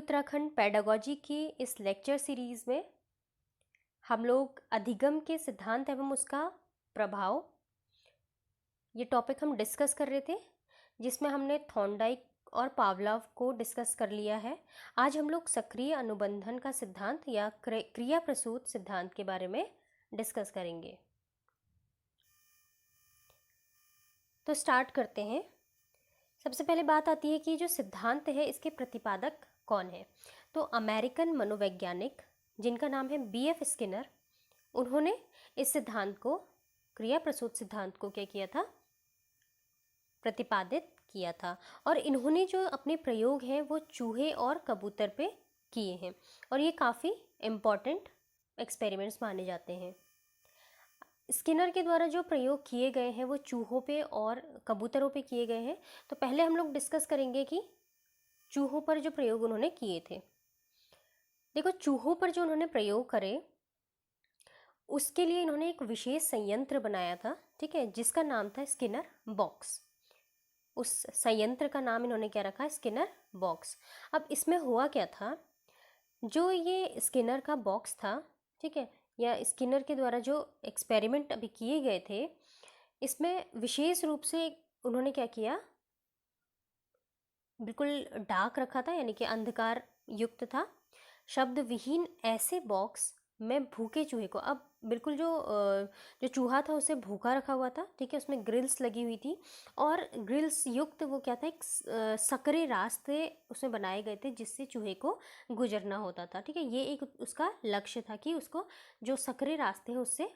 Uttarakhand pedagogy की इस lecture series में हम लोग अधिगम के सिद्धांत एवं उसका प्रभाव ये टॉपिक हम डिस्कस कर रहे थे, जिसमें हमने थॉर्नडाइक और पावलोव को डिस्कस कर लिया है। आज हम लोग सक्रिय अनुबंधन का सिद्धांत या क्रिया प्रसूत सिद्धांत के बारे में डिस्कस करेंगे। तो स्टार्ट करते हैं। सबसे पहले बात आती है कि जो सिद्धांत है इसके प्रतिपादक कौन है। तो अमेरिकन मनोवैज्ञानिक जिनका नाम है B.F. स्किनर, उन्होंने इस सिद्धांत को, क्रिया प्रसूत सिद्धांत को क्या किया था, प्रतिपादित किया था। और इन्होंने जो अपने प्रयोग हैं वो चूहे और कबूतर पे किए हैं और ये काफ़ी इम्पॉर्टेंट एक्सपेरिमेंट्स माने जाते हैं। स्किनर के द्वारा जो प्रयोग किए गए हैं वो चूहों पे और कबूतरों पे किए गए हैं। तो पहले हम लोग डिस्कस करेंगे कि चूहों पर जो प्रयोग उन्होंने किए थे। देखो, चूहों पर जो उन्होंने प्रयोग करे उसके लिए इन्होंने एक विशेष संयंत्र बनाया था, ठीक है, जिसका नाम था स्किनर बॉक्स। उस संयंत्र का नाम इन्होंने क्या रखा, स्किनर बॉक्स। अब इसमें हुआ क्या था, जो ये स्किनर का बॉक्स था, ठीक है, या स्किनर के द्वारा जो एक्सपेरिमेंट अभी किए गए थे, इसमें विशेष रूप से उन्होंने क्या किया, बिल्कुल डार्क रखा था, यानी कि अंधकार युक्त था, शब्द विहीन ऐसे बॉक्स में भूखे चूहे को, अब बिल्कुल जो चूहा था उसे भूखा रखा हुआ था, ठीक है, उसमें ग्रिल्स लगी हुई थी और ग्रिल्स युक्त वो क्या था, एक सकरे रास्ते उसमें बनाए गए थे जिससे चूहे को गुजरना होता था, ठीक है। ये एक उसका लक्ष्य था कि उसको जो सकरे रास्ते हैं उससे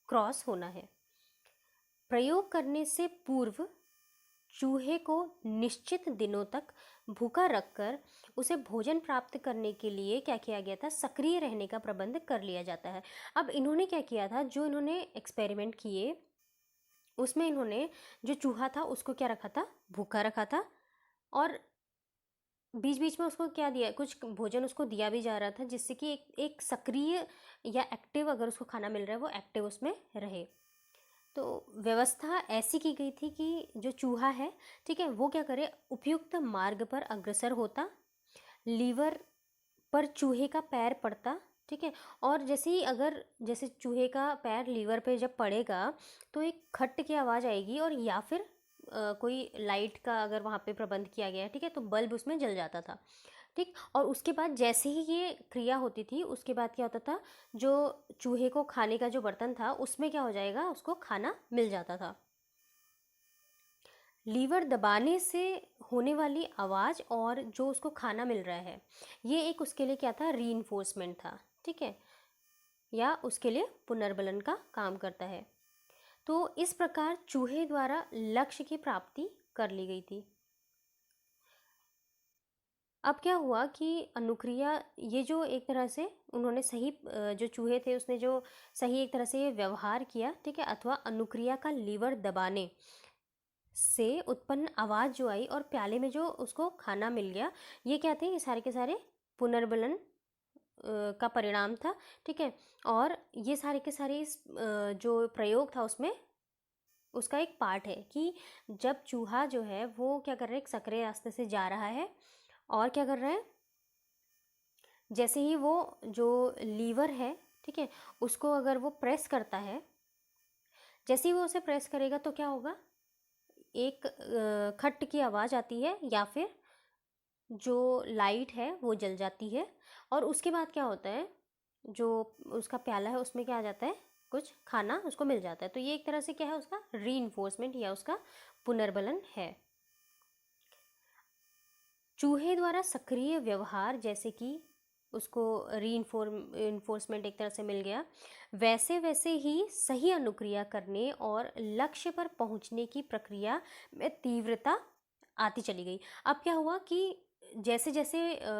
क्रॉस होना है। प्रयोग करने से पूर्व चूहे को निश्चित दिनों तक भूखा रखकर उसे भोजन प्राप्त करने के लिए क्या किया गया था, सक्रिय रहने का प्रबंध कर लिया जाता है। अब इन्होंने क्या किया था, जो इन्होंने एक्सपेरिमेंट किए उसमें इन्होंने जो चूहा था उसको क्या रखा था, भूखा रखा था, और बीच बीच में उसको क्या दिया, कुछ भोजन उसको दिया भी जा रहा था, जिससे कि एक सक्रिय या एक्टिव, अगर उसको खाना मिल रहा है वो एक्टिव उसमें रहे। तो व्यवस्था ऐसी की गई थी कि जो चूहा है, ठीक है, वो क्या करे, उपयुक्त मार्ग पर अग्रसर होता, लीवर पर चूहे का पैर पड़ता, ठीक है, और जैसे चूहे का पैर लीवर पे जब पड़ेगा तो एक खट की आवाज़ आएगी, और या फिर कोई लाइट का अगर वहाँ पे प्रबंध किया गया है, ठीक है, तो बल्ब उसमें जल जाता था, ठीक। और उसके बाद जैसे ही ये क्रिया होती थी उसके बाद क्या होता था, जो चूहे को खाने का जो बर्तन था उसमें क्या हो जाएगा, उसको खाना मिल जाता था। लीवर दबाने से होने वाली आवाज़ और जो उसको खाना मिल रहा है, ये एक उसके लिए क्या था, रीइंफोर्समेंट था, ठीक है, या उसके लिए पुनर्बलन का काम करता है। तो इस प्रकार चूहे द्वारा लक्ष्य की प्राप्ति कर ली गई थी। अब क्या हुआ कि अनुक्रिया, ये जो एक तरह से उन्होंने सही, जो चूहे थे उसने जो सही एक तरह से ये व्यवहार किया, ठीक है, अथवा अनुक्रिया का लीवर दबाने से उत्पन्न आवाज़ जो आई और प्याले में जो उसको खाना मिल गया, ये क्या थे, ये सारे के सारे पुनर्बलन का परिणाम था, ठीक है। और ये सारे के सारे इस जो प्रयोग था उसमें उसका एक पार्ट है कि जब चूहा जो है वो क्या कर रहा है, एक सकरे रास्ते से जा रहा है और क्या कर रहा है, जैसे ही वो जो लीवर है, ठीक है, उसको अगर वो प्रेस करता है, जैसे ही वो उसे प्रेस करेगा तो क्या होगा, एक खट की आवाज़ आती है या फिर जो लाइट है वो जल जाती है, और उसके बाद क्या होता है, जो उसका प्याला है उसमें क्या आ जाता है, कुछ खाना उसको मिल जाता है। तो ये एक तरह से क्या है, उसका रीइंफोर्समेंट या उसका पुनर्बलन है। चूहे द्वारा सक्रिय व्यवहार, जैसे कि उसको रीइंफोर्समेंट एक तरह से मिल गया, वैसे वैसे ही सही अनुक्रिया करने और लक्ष्य पर पहुंचने की प्रक्रिया में तीव्रता आती चली गई। अब क्या हुआ कि जैसे जैसे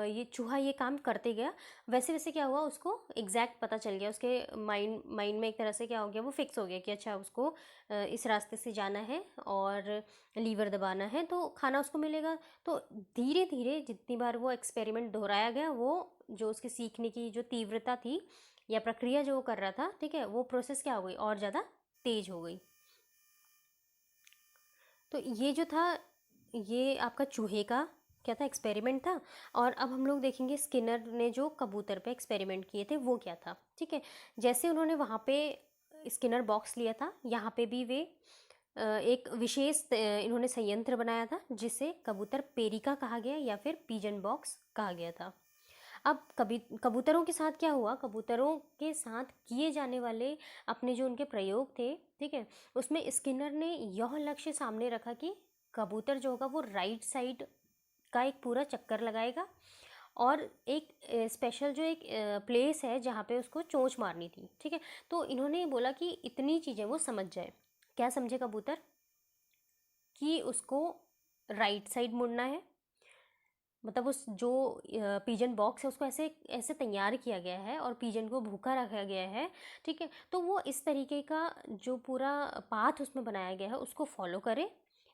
ये चूहा ये काम करते गया, वैसे वैसे क्या हुआ, उसको एग्जैक्ट पता चल गया, उसके माइंड में एक तरह से क्या हो गया, वो फिक्स हो गया कि अच्छा उसको इस रास्ते से जाना है और लीवर दबाना है तो खाना उसको मिलेगा। तो धीरे धीरे जितनी बार वो एक्सपेरिमेंट दोहराया गया, वो जो उसके सीखने की जो तीव्रता थी या प्रक्रिया जो वो कर रहा था, ठीक है, वो प्रोसेस क्या हो गई, और ज़्यादा तेज हो गई। तो ये जो था, ये आपका चूहे का क्या था, एक्सपेरिमेंट था। और अब हम लोग देखेंगे स्किनर ने जो कबूतर पे एक्सपेरिमेंट किए थे वो क्या था। ठीक है, जैसे उन्होंने वहाँ पे स्किनर बॉक्स लिया था, यहाँ पे भी वे एक विशेष इन्होंने संयंत्र बनाया था जिसे कबूतर पेरिका कहा गया या फिर पिजन बॉक्स कहा गया था। अब कभी कबूतरों के साथ क्या हुआ, कबूतरों के साथ किए जाने वाले अपने जो उनके प्रयोग थे, ठीक है, उसमें स्किनर ने यह लक्ष्य सामने रखा कि कबूतर जो होगा वो राइट साइड का एक पूरा चक्कर लगाएगा और एक स्पेशल जो एक प्लेस है जहाँ पे उसको चोंच मारनी थी। ठीक है, तो इन्होंने बोला कि इतनी चीज़ें वो समझ जाए। क्या समझे कबूतर, कि उसको राइट साइड मुड़ना है, मतलब उस जो पिजन बॉक्स है उसको ऐसे ऐसे तैयार किया गया है और पिजन को भूखा रखा गया है। ठीक है, तो वो इस तरीके का जो पूरा पाथ उसमें बनाया गया है उसको फॉलो करे।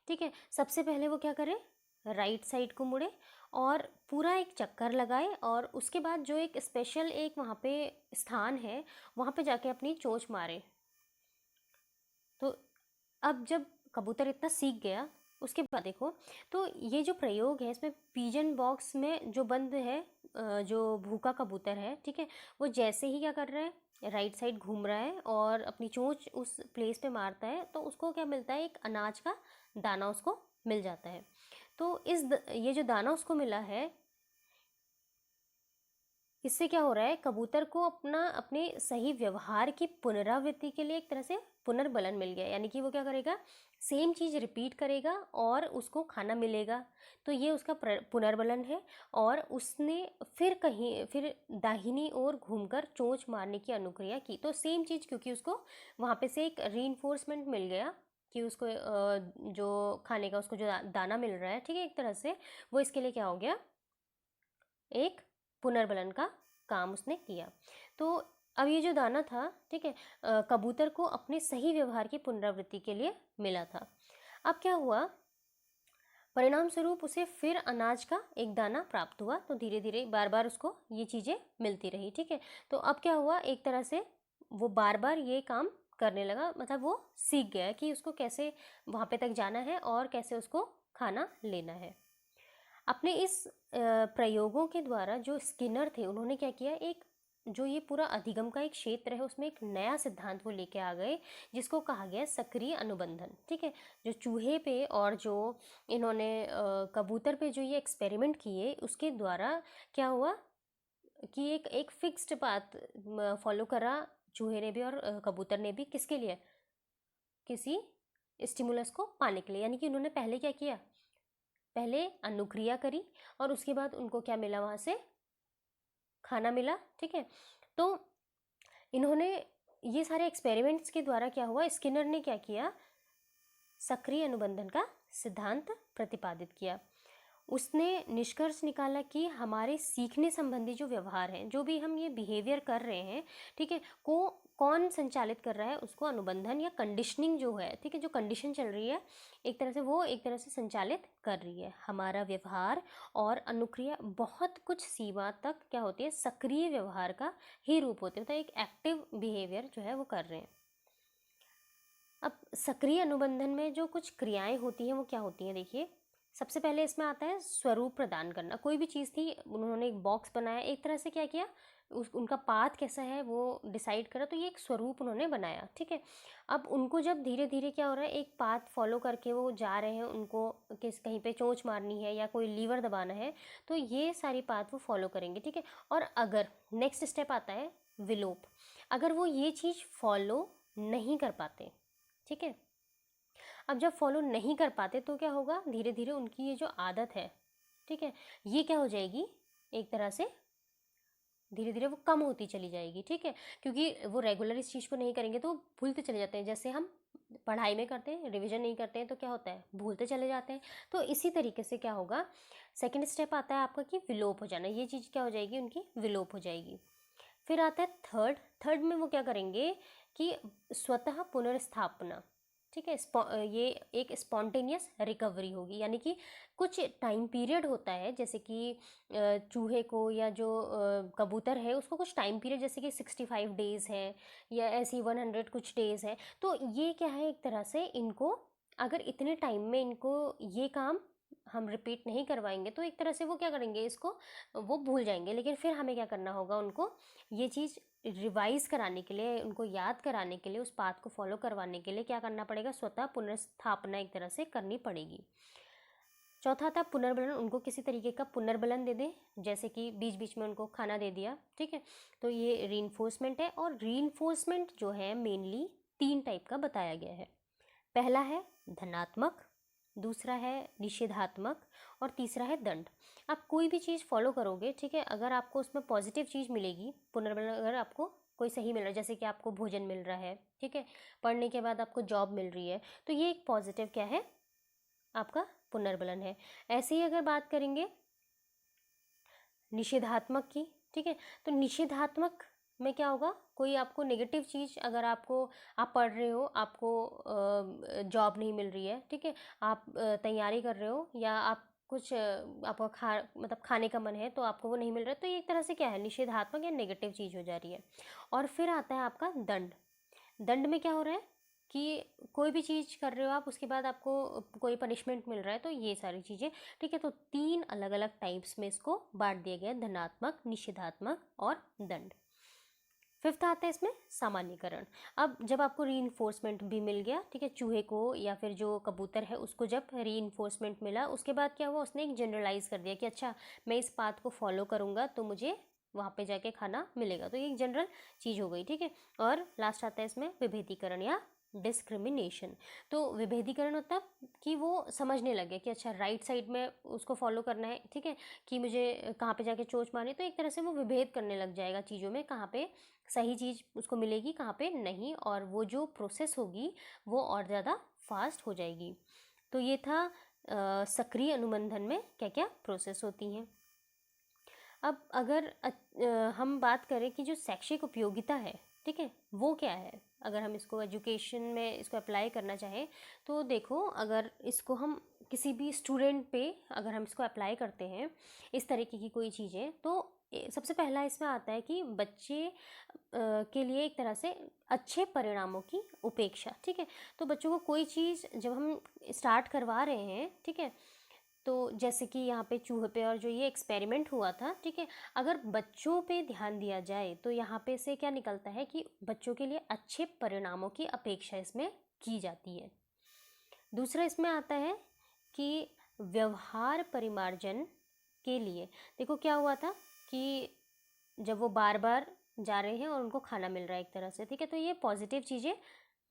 ठीक है, सबसे पहले वो क्या करे, राइट साइड को मुड़े और पूरा एक चक्कर लगाए और उसके बाद जो एक स्पेशल एक वहाँ पे स्थान है वहाँ पे जाके अपनी चोंच मारे। तो अब जब कबूतर इतना सीख गया उसके बाद देखो, तो ये जो प्रयोग है इसमें पिजन बॉक्स में जो बंद है जो भूखा कबूतर है, ठीक है, वो जैसे ही क्या कर रहा है, राइट साइड घूम रहा है और अपनी चोंच उस प्लेस पे मारता है तो उसको क्या मिलता है, एक अनाज का दाना उसको मिल जाता है। तो ये जो दाना उसको मिला है, इससे क्या हो रहा है, कबूतर को अपने सही व्यवहार की पुनरावृत्ति के लिए एक तरह से पुनर्बलन मिल गया, यानी कि वो क्या करेगा, सेम चीज़ रिपीट करेगा और उसको खाना मिलेगा। तो ये उसका पुनर्बलन है और उसने फिर दाहिनी ओर घूमकर चोंच मारने की अनुक्रिया की। तो सेम चीज़, क्योंकि उसको वहाँ पे से एक रीइंफोर्समेंट मिल गया कि उसको जो खाने का उसको जो दाना मिल रहा है, ठीक है, एक तरह से वो इसके लिए क्या हो गया, एक पुनर्बलन का काम उसने किया। तो अब ये जो दाना था, ठीक है, कबूतर को अपने सही व्यवहार की पुनरावृत्ति के लिए मिला था। अब क्या हुआ, परिणाम स्वरूप उसे फिर अनाज का एक दाना प्राप्त हुआ। तो धीरे धीरे बार बार उसको ये चीज़ें मिलती रही। ठीक है, तो अब क्या हुआ, एक तरह से वो बार बार ये काम करने लगा, मतलब वो सीख गया कि उसको कैसे वहाँ पे तक जाना है और कैसे उसको खाना लेना है। अपने इस प्रयोगों के द्वारा जो स्किनर थे उन्होंने क्या किया, एक जो ये पूरा अधिगम का एक क्षेत्र है उसमें एक नया सिद्धांत वो लेके आ गए जिसको कहा गया सक्रिय अनुबंधन। ठीक है, जो चूहे पे और जो इन्होंने कबूतर पे जो ये एक्सपेरिमेंट किए उसके द्वारा क्या हुआ कि एक एक फिक्स्ड पाथ फॉलो करा चूहे ने भी और कबूतर ने भी, किसके लिए, किसी स्टिमुलस को पाने के लिए। यानी कि उन्होंने पहले क्या किया, पहले अनुक्रिया करी और उसके बाद उनको क्या मिला, वहाँ से खाना मिला। ठीक है, तो इन्होंने ये सारे एक्सपेरिमेंट्स के द्वारा क्या हुआ, स्किनर ने क्या किया, सक्रिय अनुबंधन का सिद्धांत प्रतिपादित किया। उसने निष्कर्ष निकाला कि हमारे सीखने संबंधी जो व्यवहार हैं, जो भी हम ये बिहेवियर कर रहे हैं, ठीक है, को कौन संचालित कर रहा है, उसको अनुबंधन या कंडीशनिंग जो है, ठीक है, जो कंडीशन चल रही है एक तरह से, वो एक तरह से संचालित कर रही है हमारा व्यवहार। और अनुक्रिया बहुत कुछ सीमा तक क्या होती है, सक्रिय व्यवहार का ही रूप होते हैं, मतलब एक एक्टिव बिहेवियर जो है वो कर रहे हैं। अब सक्रिय अनुबंधन में जो कुछ क्रियाएं होती हैं वो क्या होती हैं, देखिए, सबसे पहले इसमें आता है स्वरूप प्रदान करना। कोई भी चीज़ थी, उन्होंने एक बॉक्स बनाया, एक तरह से क्या किया, उनका पाथ कैसा है वो डिसाइड करा, तो ये एक स्वरूप उन्होंने बनाया। ठीक है, अब उनको जब धीरे धीरे क्या हो रहा है, एक पाथ फॉलो करके वो जा रहे हैं, उनको कहीं पे चोंच मारनी है या कोई लीवर दबाना है, तो ये सारी पाथ वो फॉलो करेंगे। ठीक है, और अगर नेक्स्ट स्टेप आता है विलोप, अगर वो ये चीज़ फॉलो नहीं कर पाते, ठीक है, अब जब फॉलो नहीं कर पाते तो क्या होगा, धीरे धीरे उनकी ये जो आदत है, ठीक है, ये क्या हो जाएगी, एक तरह से धीरे धीरे वो कम होती चली जाएगी। ठीक है, क्योंकि वो रेगुलर इस चीज़ को नहीं करेंगे तो भूलते चले जाते हैं, जैसे हम पढ़ाई में करते हैं, रिवीजन नहीं करते हैं तो क्या होता है, भूलते चले जाते हैं। तो इसी तरीके से क्या होगा, सेकेंड स्टेप आता है आपका कि विलोप हो जाना, ये चीज़ क्या हो जाएगी, उनकी विलोप हो जाएगी। फिर आता है थर्ड। थर्ड में वो क्या करेंगे कि स्वतः पुनर्स्थापना, ठीक है, ये एक स्पॉन्टेनियस रिकवरी होगी, यानी कि कुछ टाइम पीरियड होता है, जैसे कि चूहे को या जो कबूतर है उसको कुछ टाइम पीरियड, जैसे कि 65 डेज़ है या ऐसी 100 कुछ डेज़ है, तो ये क्या है, एक तरह से इनको अगर इतने टाइम में इनको ये काम हम रिपीट नहीं करवाएंगे तो एक तरह से वो क्या करेंगे, इसको वो भूल जाएंगे। लेकिन फिर हमें क्या करना होगा, उनको ये चीज़ रिवाइज कराने के लिए, उनको याद कराने के लिए, उस पाथ को फॉलो करवाने के लिए क्या करना पड़ेगा, स्वतः पुनर्स्थापना एक तरह से करनी पड़ेगी। चौथा था पुनर्बलन, उनको किसी तरीके का पुनर्बलन दे दें, जैसे कि बीच बीच में उनको खाना दे दिया, ठीक है। तो ये रीइंफोर्समेंट है। और रीइंफोर्समेंट जो है मेनली 3 टाइप का बताया गया है। पहला है धनात्मक, दूसरा है निषेधात्मक, और तीसरा है दंड। आप कोई भी चीज़ फॉलो करोगे, ठीक है, अगर आपको उसमें पॉजिटिव चीज़ मिलेगी, पुनर्बलन अगर आपको कोई सही मिल रहा है, जैसे कि आपको भोजन मिल रहा है, ठीक है, पढ़ने के बाद आपको जॉब मिल रही है, तो ये एक पॉजिटिव क्या है, आपका पुनर्बलन है। ऐसे ही अगर बात करेंगे निषेधात्मक की, ठीक है, तो निषेधात्मक में क्या होगा, कोई आपको नेगेटिव चीज़, अगर आपको, आप पढ़ रहे हो, आपको जॉब नहीं मिल रही है, ठीक है, आप तैयारी कर रहे हो, या आप कुछ आपको मतलब खाने का मन है तो आपको वो नहीं मिल रहा है, तो ये एक तरह से क्या है, निषेधात्मक या नेगेटिव चीज़ हो जा रही है। और फिर आता है आपका दंड। दंड में क्या हो रहा है कि कोई भी चीज़ कर रहे हो आप, उसके बाद आपको कोई पनिशमेंट मिल रहा है, तो ये सारी चीज़ें, ठीक है। तो 3 अलग अलग टाइप्स में इसको बांट दिया गया है, धनात्मक, निषेधात्मक और दंड। फिफ्थ आता है इसमें सामान्यीकरण। अब जब आपको रीइंफोर्समेंट भी मिल गया, ठीक है, चूहे को या फिर जो कबूतर है उसको जब रीइंफोर्समेंट मिला, उसके बाद क्या हुआ, उसने एक जनरलाइज कर दिया कि अच्छा मैं इस पाथ को फॉलो करूँगा तो मुझे वहाँ पे जाके खाना मिलेगा, तो ये एक जनरल चीज़ हो गई, ठीक है। और लास्ट आता है इसमें विभेदीकरण या डिस्क्रिमिनेशन। तो विभेदीकरण मतलब कि वो समझने लगे कि अच्छा राइट साइड में उसको फॉलो करना है, ठीक है, कि मुझे कहाँ पे जाके चोंच मारनी, तो एक तरह से वो विभेद करने लग जाएगा चीज़ों में, कहाँ पे सही चीज़ उसको मिलेगी, कहाँ पे नहीं, और वो जो प्रोसेस होगी वो और ज़्यादा फास्ट हो जाएगी। तो ये था सक्रिय अनुबंधन में क्या क्या प्रोसेस होती हैं। अब अगर हम बात करें कि जो शैक्षिक उपयोगिता है, ठीक है, वो क्या है, अगर हम इसको एजुकेशन में इसको अप्लाई करना चाहें, तो देखो अगर इसको हम किसी भी स्टूडेंट पे अगर हम इसको अप्लाई करते हैं, इस तरीके की कोई चीज़ें, तो सबसे पहला इसमें आता है कि बच्चे के लिए एक तरह से अच्छे परिणामों की उपेक्षा, ठीक है। तो बच्चों को कोई चीज़ जब हम स्टार्ट करवा रहे हैं, ठीक है, तो जैसे कि यहाँ पे चूहे पे और जो ये एक्सपेरिमेंट हुआ था, ठीक है, अगर बच्चों पे ध्यान दिया जाए तो यहाँ पे से क्या निकलता है कि बच्चों के लिए अच्छे परिणामों की अपेक्षा इसमें की जाती है। दूसरा इसमें आता है कि व्यवहार परिमार्जन के लिए, देखो क्या हुआ था कि जब वो बार बार जा रहे हैं और उनको खाना मिल रहा है एक तरह से, ठीक है, तो ये पॉजिटिव चीज़ें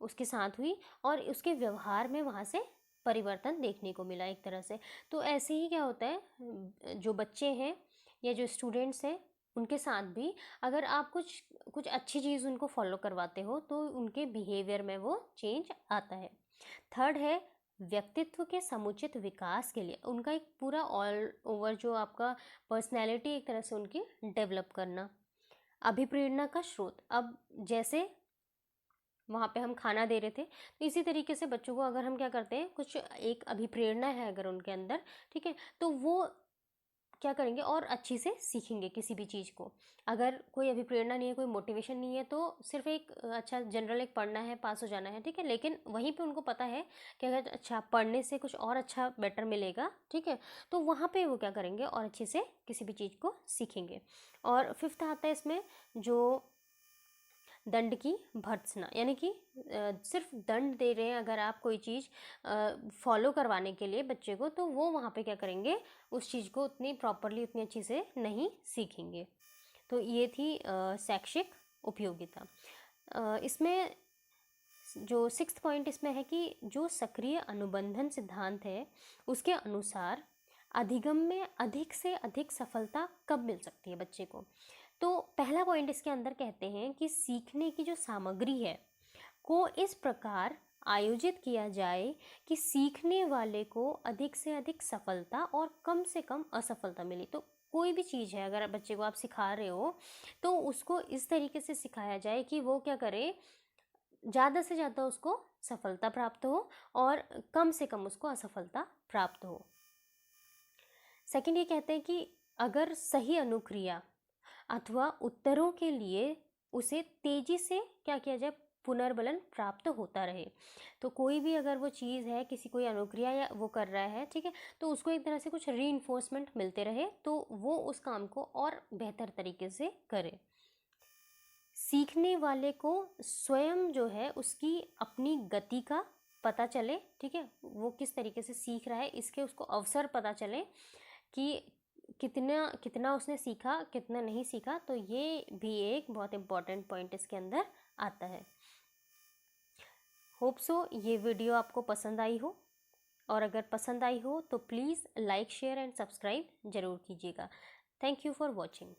उसके साथ हुई और उसके व्यवहार में वहाँ से परिवर्तन देखने को मिला एक तरह से। तो ऐसे ही क्या होता है, जो बच्चे हैं या जो स्टूडेंट्स हैं उनके साथ भी अगर आप कुछ कुछ अच्छी चीज़ उनको फॉलो करवाते हो तो उनके बिहेवियर में वो चेंज आता है। थर्ड है व्यक्तित्व के समुचित विकास के लिए उनका एक पूरा ऑल ओवर जो आपका पर्सनैलिटी एक तरह से उनकी डेवलप करना। अभिप्रेरणा का स्रोत, अब जैसे वहाँ पे हम खाना दे रहे थे, तो इसी तरीके से बच्चों को अगर हम क्या करते हैं, कुछ एक अभिप्रेरणा है अगर उनके अंदर, ठीक है, तो वो क्या करेंगे और अच्छी से सीखेंगे किसी भी चीज़ को। अगर कोई अभिप्रेरणा नहीं है, कोई मोटिवेशन नहीं है, तो सिर्फ एक अच्छा जनरल एक पढ़ना है, पास हो जाना है, ठीक है, लेकिन वहीं पे उनको पता है कि अगर अच्छा पढ़ने से कुछ और अच्छा बेटर मिलेगा, ठीक है, तो वहाँ पे वो क्या करेंगे और अच्छे से किसी भी चीज़ को सीखेंगे। और फिफ्थ आता है इसमें जो दंड की भर्त्सना, यानी कि सिर्फ दंड दे रहे हैं अगर आप कोई चीज़ फॉलो करवाने के लिए बच्चे को, तो वो वहाँ पे क्या करेंगे, उस चीज़ को उतनी प्रॉपरली उतनी अच्छी से नहीं सीखेंगे। तो ये थी शैक्षिक उपयोगिता। इसमें जो सिक्स्थ पॉइंट इसमें है कि जो सक्रिय अनुबंधन सिद्धांत है उसके अनुसार अधिगम में अधिक से अधिक सफलता कब मिल सकती है बच्चे को। तो पहला पॉइंट इसके अंदर कहते हैं कि सीखने की जो सामग्री है को इस प्रकार आयोजित किया जाए कि सीखने वाले को अधिक से अधिक सफलता और कम से कम असफलता मिले। तो कोई भी चीज़ है अगर बच्चे को आप सिखा रहे हो तो उसको इस तरीके से सिखाया जाए कि वो क्या करे, ज़्यादा से ज़्यादा उसको सफलता प्राप्त हो और कम से कम उसको असफलता प्राप्त हो। सेकंड ये कहते हैं कि अगर सही अनुक्रिया अथवा उत्तरों के लिए उसे तेजी से क्या किया जाए, पुनर्बलन प्राप्त होता रहे। तो कोई भी अगर वो चीज़ है, किसी कोई अनुक्रिया या वो कर रहा है, ठीक है, तो उसको एक तरह से कुछ रीइंफोर्समेंट मिलते रहे तो वो उस काम को और बेहतर तरीके से करे। सीखने वाले को स्वयं जो है उसकी अपनी गति का पता चले, ठीक है, वो किस तरीके से सीख रहा है इसके उसको अवसर पता चले कि कितना कितना उसने सीखा, कितना नहीं सीखा। तो ये भी एक बहुत इम्पॉर्टेंट पॉइंट इसके अंदर आता है। होप सो ये वीडियो आपको पसंद आई हो, और अगर पसंद आई हो तो please like share and subscribe ज़रूर कीजिएगा। Thank you for watching.